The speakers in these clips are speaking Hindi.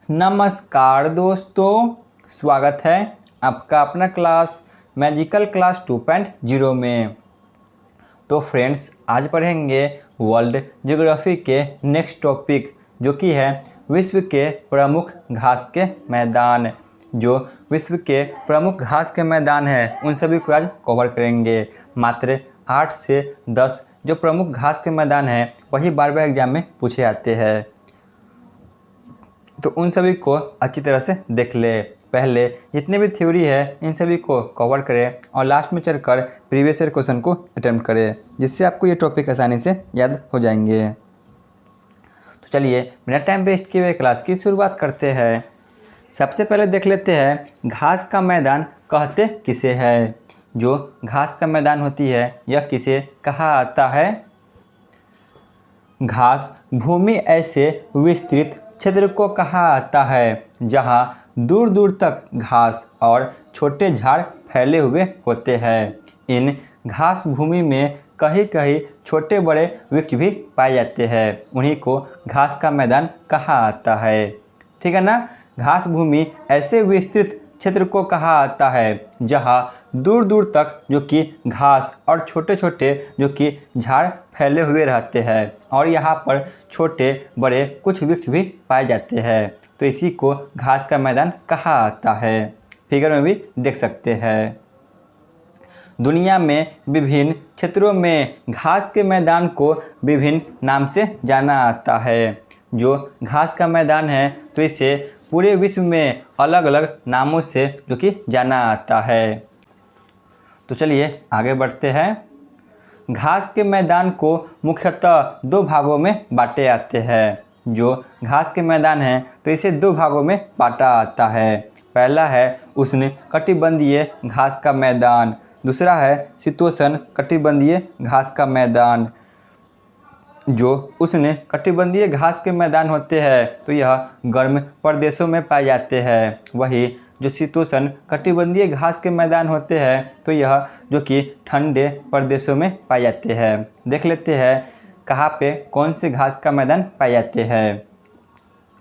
नमस्कार दोस्तों, स्वागत है आपका अपना क्लास मैजिकल क्लास 2.0 में। तो फ्रेंड्स, आज पढ़ेंगे वर्ल्ड ज्योग्राफी के नेक्स्ट टॉपिक जो कि है विश्व के प्रमुख घास के मैदान। जो विश्व के प्रमुख घास के मैदान हैं उन सभी को आज कवर करेंगे। मात्र 8 से 10 जो प्रमुख घास के मैदान हैं वही बार एग्जाम में पूछे जाते हैं, तो उन सभी को अच्छी तरह से देख ले। पहले जितने भी थ्योरी है इन सभी को कवर करें और लास्ट में चलकर प्रीवियस ईयर क्वेश्चन को अटेम्प्ट करें, जिससे आपको ये टॉपिक आसानी से याद हो जाएंगे। तो चलिए बिना टाइम वेस्ट किए हुए क्लास की शुरुआत करते हैं। सबसे पहले देख लेते हैं घास का मैदान कहते किसे है। जो घास का मैदान होती है यह किसे कहा आता है। घास भूमि ऐसे विस्तृत क्षेत्र को कहा आता है जहां दूर दूर तक घास और छोटे झाड़ फैले हुए होते हैं। इन घास भूमि में कहीं कहीं छोटे बड़े वृक्ष भी पाए जाते हैं, उन्हीं को घास का मैदान कहा आता है। ठीक है ना। घास भूमि ऐसे विस्तृत क्षेत्र को कहा आता है जहां दूर दूर तक जो कि घास और छोटे छोटे जो कि झाड़ फैले हुए रहते हैं और यहाँ पर छोटे बड़े कुछ वृक्ष भी पाए जाते हैं, तो इसी को घास का मैदान कहा आता है। फिगर में भी देख सकते हैं। दुनिया में विभिन्न क्षेत्रों में घास के मैदान को विभिन्न नाम से जाना आता है। जो घास का मैदान है तो इसे पूरे विश्व में अलग अलग नामों से जो कि जाना आता है। तो चलिए आगे बढ़ते हैं। घास के मैदान को मुख्यतः दो भागों में बांटे जाते हैं। जो घास के मैदान है तो इसे दो भागों में बांटा आता है। पहला है उष्ण कटिबंधीय घास का मैदान, दूसरा है शीतोष्ण कटिबंधीय घास का मैदान। जो उष्ण कटिबंधीय घास के मैदान होते हैं तो यह गर्म प्रदेशों में पाए जाते हैं, वही जो शीतोष्ण कटिबंधीय घास के मैदान होते हैं तो यह जो कि ठंडे प्रदेशों में पाए जाते हैं। देख लेते हैं कहाँ पे कौन से घास का मैदान पाए जाते हैं।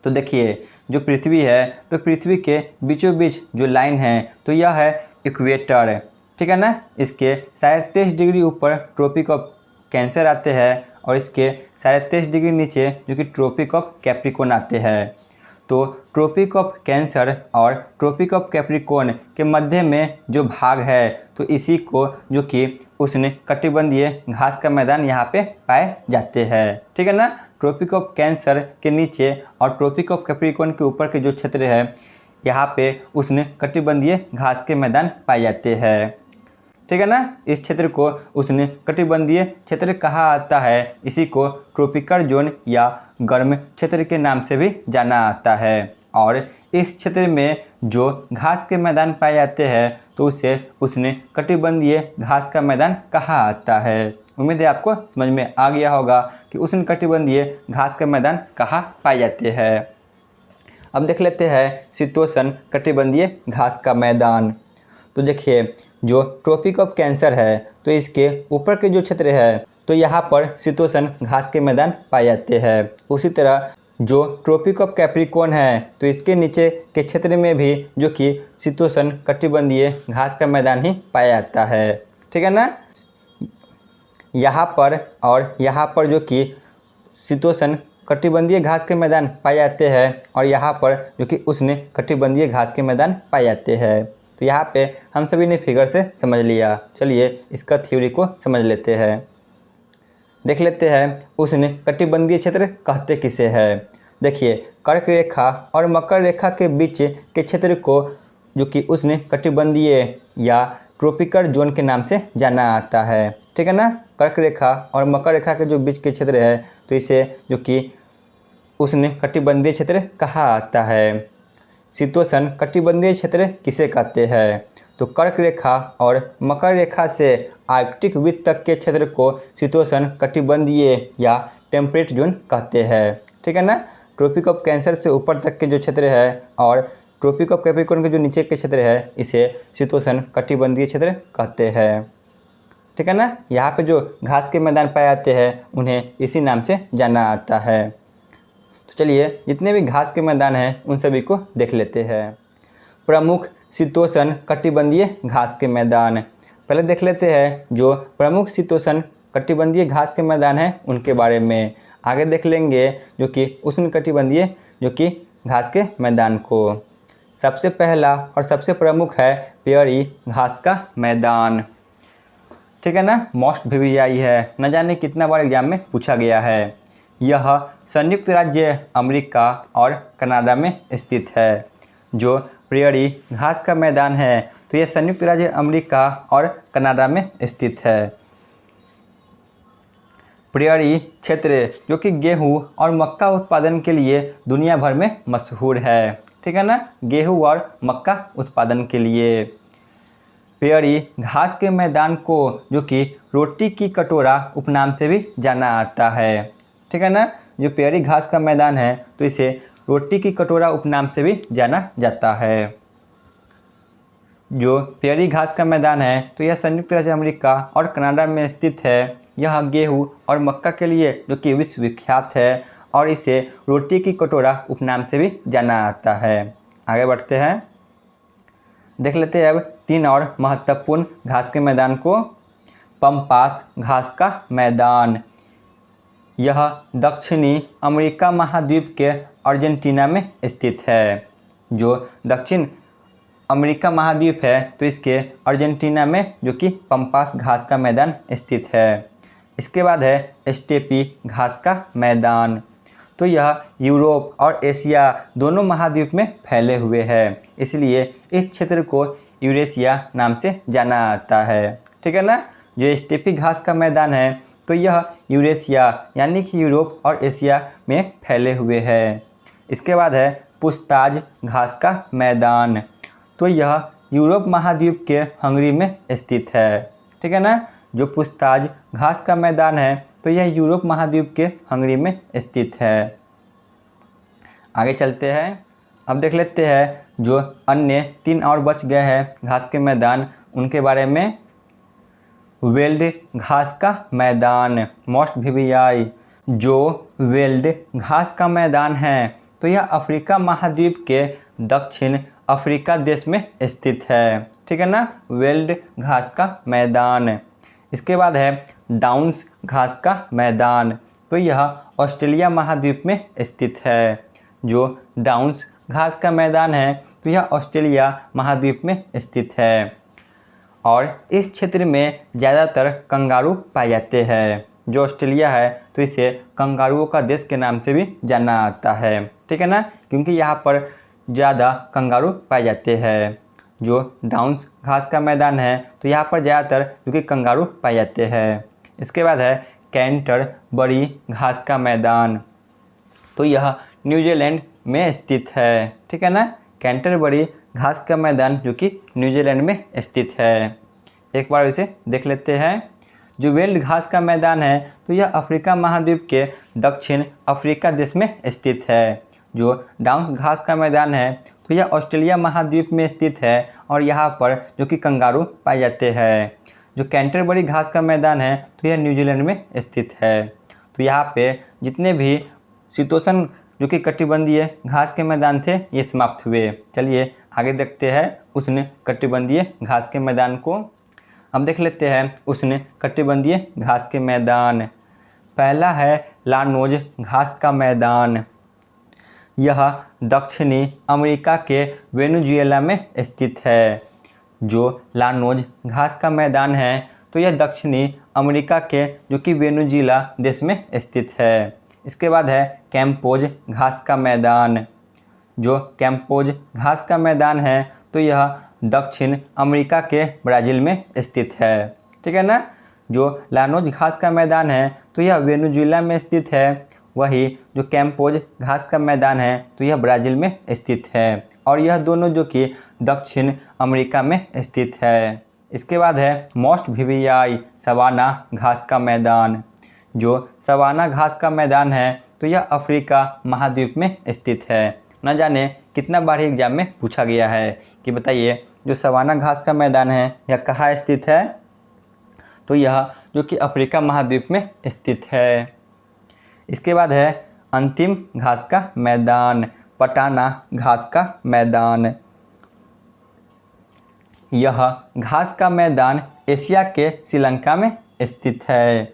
तो देखिए जो पृथ्वी है तो पृथ्वी के बीचों बीच जो लाइन है तो यह है इक्वेटर। ठीक है ना। इसके 23.5 डिग्री ऊपर ट्रॉपिक ऑफ कैंसर आते हैं और इसके 23.5 डिग्री नीचे जो कि ट्रॉपिक ऑफ कैप्रिकॉर्न आते हैं। तो ट्रॉपिक ऑफ कैंसर और ट्रॉपिक ऑफ कैप्रिकॉर्न के मध्य में जो भाग है तो इसी को जो कि उष्ण कटिबंधीय घास का मैदान यहाँ पे पाए जाते हैं। ठीक है ना। ट्रॉपिक ऑफ कैंसर के नीचे और ट्रॉपिक ऑफ कैप्रिकॉर्न के ऊपर के जो क्षेत्र है यहाँ पे उष्ण कटिबंधीय घास के मैदान पाए जाते हैं। ठीक है ना। इस क्षेत्र को उष्ण कटिबंधीय क्षेत्र कहा आता है। इसी को ट्रॉपिकल जोन या गर्म क्षेत्र के नाम से भी जाना आता है। और इस क्षेत्र में जो घास के मैदान पाए जाते हैं तो उसे उष्ण कटिबंधीय घास का मैदान कहा आता है। उम्मीद है आपको समझ में आ गया होगा कि उष्ण कटिबंधीय घास के मैदान कहाँ पाए जाते हैं। अब देख लेते हैं शीतोष्ण कटिबंधीय घास का मैदान। तो देखिए जो ट्रॉपिक ऑफ कैंसर है तो इसके ऊपर के जो क्षेत्र है तो यहाँ पर शीतोष्ण घास के मैदान पाए जाते हैं। उसी तरह जो ट्रॉपिक ऑफ कैप्रिकॉर्न है तो इसके नीचे के क्षेत्र में भी जो कि शीतोष्ण कटिबंधीय घास का मैदान ही पाया जाता है। ठीक है ना। यहाँ पर और यहाँ पर जो कि शीतोष्ण कटिबंधीय घास के मैदान पाए जाते हैं और यहाँ पर जो कि उष्ण कटिबंधीय घास के मैदान पाए जाते हैं। तो यहाँ पे हम सभी ने फिगर से समझ लिया। चलिए इसका थ्योरी को समझ लेते हैं। देख लेते हैं उष्ण कटिबंधीय क्षेत्र कहते किसे है। देखिए कर्क रेखा और मकर रेखा के बीच के क्षेत्र को जो कि उष्ण कटिबंधीय या ट्रॉपिकल जोन के नाम से जाना आता है। ठीक है ना। कर्क रेखा और मकर रेखा के जो बीच के क्षेत्र है तो इसे जो कि उष्ण कटिबंधीय क्षेत्र कहा आता है। शीतोष्ण कटिबंधीय क्षेत्र किसे कहते हैं। तो कर्क रेखा और मकर रेखा से आर्कटिक वृत्त तक के क्षेत्र को शीतोष्ण कटिबंधीय या टेम्परेट जोन कहते हैं। ठीक है ना। ट्रॉपिक ऑफ कैंसर से ऊपर तक के जो क्षेत्र है और ट्रॉपिक ऑफ कैप्रिकॉर्न के जो नीचे के क्षेत्र है इसे शीतोष्ण कटिबंधीय क्षेत्र कहते हैं। ठीक है ना। यहाँ पे जो घास के मैदान पाए जाते हैं उन्हें इसी नाम से जाना आता है। तो चलिए जितने भी घास के मैदान हैं उन सभी को देख लेते हैं। प्रमुख शीतोष्ण कटिबंधीय घास के मैदान, पहले देख लेते हैं जो प्रमुख शीतोष्ण कटिबंधीय घास के मैदान हैं उनके बारे में। आगे देख लेंगे जो कि उष्ण कटिबंधीय जो कि घास के मैदान को। सबसे पहला और सबसे प्रमुख है प्रेयरी घास का मैदान, ठीक है ना, मोस्ट VVI है, न जाने कितना बार एग्जाम में पूछा गया है। यह संयुक्त राज्य अमेरिका और कनाडा में स्थित है। जो प्रेयरी घास का मैदान है तो यह संयुक्त राज्य अमेरिका और कनाडा में स्थित है। प्रेयरी क्षेत्र जो कि गेहूं और मक्का उत्पादन के लिए दुनिया भर में मशहूर है, ठीक है ना, गेहूं और मक्का उत्पादन के लिए। प्रेयरी घास के मैदान को जो कि रोटी की कटोरा उपनाम से भी जाना आता है, ठीक है ना। जो प्रेयरी घास का मैदान है तो इसे रोटी की कटोरा उपनाम से भी जाना जाता है। जो प्रेयरी घास का मैदान है तो यह संयुक्त राज्य अमेरिका और कनाडा में स्थित है। यह गेहूं और मक्का के लिए जो कि विश्वविख्यात है और इसे रोटी की कटोरा उपनाम से भी जाना आता है। आगे बढ़ते हैं, देख लेते हैं अब 3 और महत्वपूर्ण घास के मैदान को। पम्पास घास का मैदान, यह दक्षिणी अमेरिका महाद्वीप के अर्जेंटीना में स्थित है। जो दक्षिण अमेरिका महाद्वीप है तो इसके अर्जेंटीना में जो कि पम्पास घास का मैदान स्थित है। इसके बाद है स्टेपी घास का मैदान, तो यह यूरोप और एशिया दोनों महाद्वीप में फैले हुए है, इसलिए इस क्षेत्र को यूरेशिया नाम से जाना आता है, ठीक है ना। जो स्टेपी घास का मैदान है तो यह यूरेशिया यानी कि यूरोप और एशिया में फैले हुए है। इसके बाद है पुछताछ घास का मैदान, तो यह यूरोप महाद्वीप के हंगरी में स्थित है, ठीक है ना। जो पुछताछ घास का मैदान है तो यह यूरोप महाद्वीप के हंगरी में स्थित है। आगे चलते हैं, अब देख लेते हैं जो अन्य 3 और बच गए हैं घास के मैदान उनके बारे में। वेल्ड घास का मैदान, मोस्ट VVI। जो वेल्ड घास का मैदान है तो यह अफ्रीका महाद्वीप के दक्षिण अफ्रीका देश में स्थित है, ठीक है ना, वेल्ड घास का मैदान। इसके बाद है डाउन्स घास का मैदान, तो यह ऑस्ट्रेलिया महाद्वीप में स्थित है। जो डाउन्स घास का मैदान है तो यह ऑस्ट्रेलिया महाद्वीप में स्थित है और इस क्षेत्र में ज़्यादातर कंगारू पाए जाते हैं। जो ऑस्ट्रेलिया है तो इसे कंगारुओं का देश के नाम से भी जाना आता है, ठीक है ना, क्योंकि यहाँ पर ज़्यादा कंगारू पाए जाते हैं। जो डाउन्स घास का मैदान है तो यहाँ पर ज़्यादातर जो कि कंगारू पाए जाते हैं। इसके बाद है कैंटरबरी घास का मैदान, तो यह न्यूजीलैंड में स्थित है, ठीक है ना, कैंटरबरी घास का मैदान जो कि न्यूजीलैंड में स्थित है। एक बार इसे देख लेते हैं। जो वेल्ड घास का मैदान है तो यह अफ्रीका महाद्वीप के दक्षिण अफ्रीका देश में स्थित है। जो डाउन्स घास का मैदान है तो यह ऑस्ट्रेलिया महाद्वीप में स्थित है और यहाँ पर जो कि कंगारू पाए जाते हैं। जो कैंटरबरी घास का मैदान है तो यह न्यूजीलैंड में स्थित है। तो यहाँ पे जितने भी शीतोष्ण जो कि कटिबंधीय घास के मैदान थे ये समाप्त हुए। चलिए आगे देखते हैं उष्ण कटिबंधीय घास के मैदान को। अब देख लेते हैं उष्ण कटिबंधीय घास के मैदान। पहला है लानोज घास का मैदान, यह दक्षिणी अमेरिका के वेनेजुएला में स्थित है। जो लानोज घास का मैदान है तो यह दक्षिणी अमेरिका के जो कि वेनेजुएला देश में स्थित है। इसके बाद है कैम्पोज घास का मैदान। जो कैम्पोज घास का मैदान है तो यह दक्षिण अमेरिका के ब्राज़ील में स्थित है, ठीक है ना। जो लानोज घास का मैदान है तो यह वेनेजुएला में स्थित है, वही जो कैम्पोज घास का मैदान है तो यह ब्राज़ील में स्थित है और यह दोनों जो कि दक्षिण अमेरिका में स्थित है। इसके बाद है मोस्ट VVI सवाना घास का मैदान। जो सवाना घास का मैदान है तो यह अफ्रीका महाद्वीप में स्थित है। न जाने कितना बार एग्जाम में पूछा गया है कि बताइए जो सवाना घास का मैदान है यह कहाँ स्थित है, तो यह जो कि अफ्रीका महाद्वीप में स्थित है। इसके बाद है अंतिम घास का मैदान, पटाना घास का मैदान। यह घास का मैदान एशिया के श्रीलंका में स्थित है।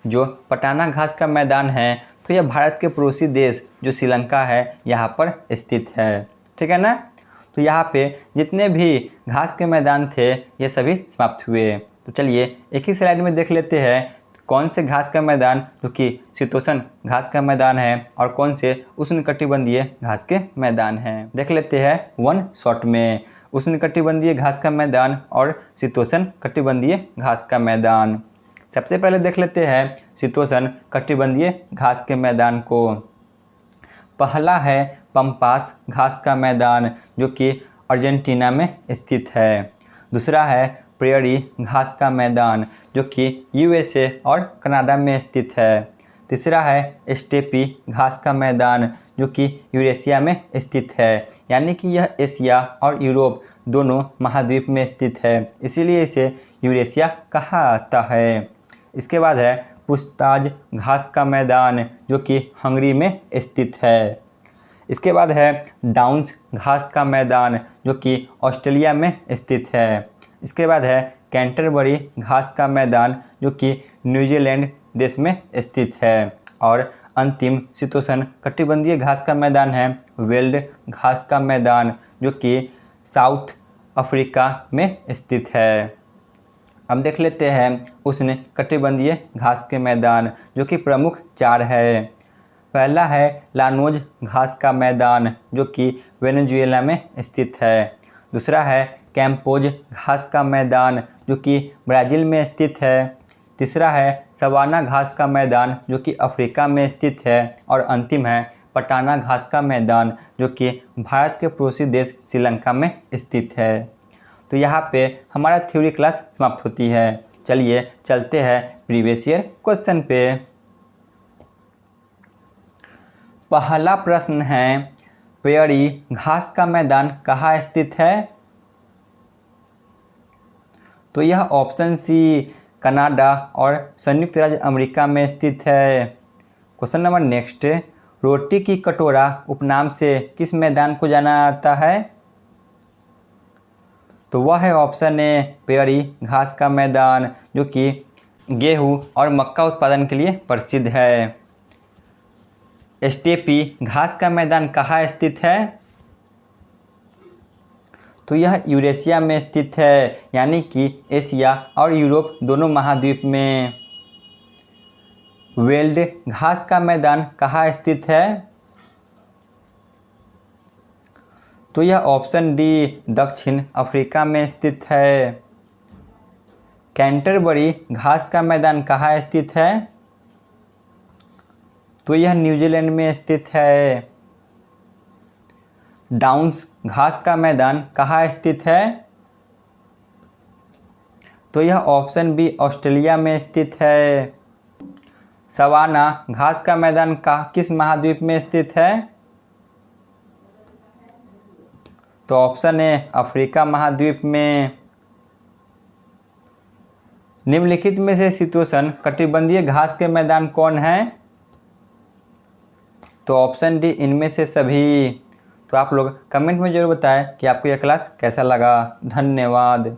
जो पटाना घास का मैदान है तो यह भारत के पड़ोसी देश जो श्रीलंका है यहाँ पर स्थित है। ठीक है ना। तो यहाँ पे जितने भी घास के मैदान थे ये सभी समाप्त हुए। तो चलिए एक ही स्लाइड में देख लेते हैं कौन से घास का मैदान जो कि शीतोष्ण घास का मैदान है और कौन से उष्णकटिबंधीय घास के मैदान हैं। देख लेते हैं वन शॉट में उष्णकटिबंधीय घास का मैदान और शीतोष्ण कटिबंधीय घास का मैदान। सबसे पहले देख लेते हैं शीतोष्ण कटिबंधीय घास के मैदान को। पहला है पंपास घास का मैदान जो कि अर्जेंटीना में स्थित है। दूसरा है प्रेयरी घास का मैदान जो कि यूएसए और कनाडा में स्थित है। तीसरा है स्टेपी घास का मैदान जो कि यूरेशिया में स्थित है, यानी कि यह एशिया और यूरोप दोनों महाद्वीप में स्थित है, इसीलिए इसे यूरेशिया कहा जाता है। इसके बाद है पुछताछ घास का मैदान जो कि हंगरी में स्थित है। इसके बाद है डाउन्स घास का मैदान जो कि ऑस्ट्रेलिया में स्थित है। इसके बाद है कैंटरबरी घास का मैदान जो कि न्यूजीलैंड देश में स्थित है। और अंतिम शीतोष्ण कटिबंधीय घास का मैदान है वेल्ड घास का मैदान जो कि साउथ अफ्रीका में स्थित है। अब देख लेते हैं उष्ण कटिबंधीय घास के मैदान जो कि प्रमुख 4 है। पहला है लानोज घास का मैदान जो कि वेनेजुएला में स्थित है। दूसरा है कैंपोज घास का मैदान जो कि ब्राज़ील में स्थित है। तीसरा है सवाना घास का मैदान जो कि अफ्रीका में स्थित है। और अंतिम है पटाना घास का मैदान जो कि भारत के पड़ोसी देश श्रीलंका में स्थित है। तो यहाँ पे हमारा थ्योरी क्लास समाप्त होती है। चलिए चलते हैं प्रीवियस ईयर क्वेश्चन पे। पहला प्रश्न है प्रेयरी घास का मैदान कहाँ स्थित है? तो यह ऑप्शन सी कनाडा और संयुक्त राज्य अमेरिका में स्थित है। क्वेश्चन नंबर नेक्स्ट, रोटी की कटोरा उपनाम से किस मैदान को जाना जाता है? तो वह है ऑप्शन ए प्रेयरी घास का मैदान जो कि गेहूं और मक्का उत्पादन के लिए प्रसिद्ध है। स्टेपी घास का मैदान कहाँ स्थित है? तो यह यूरेशिया में स्थित है, यानी कि एशिया और यूरोप दोनों महाद्वीप में। वेल्ड घास का मैदान कहाँ स्थित है? तो यह ऑप्शन डी दक्षिण अफ्रीका में स्थित है। कैंटरबरी घास का मैदान कहाँ स्थित है? तो यह न्यूजीलैंड में स्थित है। डाउन्स घास का मैदान कहाँ स्थित है? तो यह ऑप्शन बी ऑस्ट्रेलिया में स्थित है। सवाना घास का मैदान किस महाद्वीप में स्थित है? तो ऑप्शन ए अफ्रीका महाद्वीप में। निम्नलिखित में से शीतोष्ण कटिबंधीय घास के मैदान कौन है? तो ऑप्शन डी इनमें से सभी। तो आप लोग कमेंट में जरूर बताएं कि आपको यह क्लास कैसा लगा। धन्यवाद।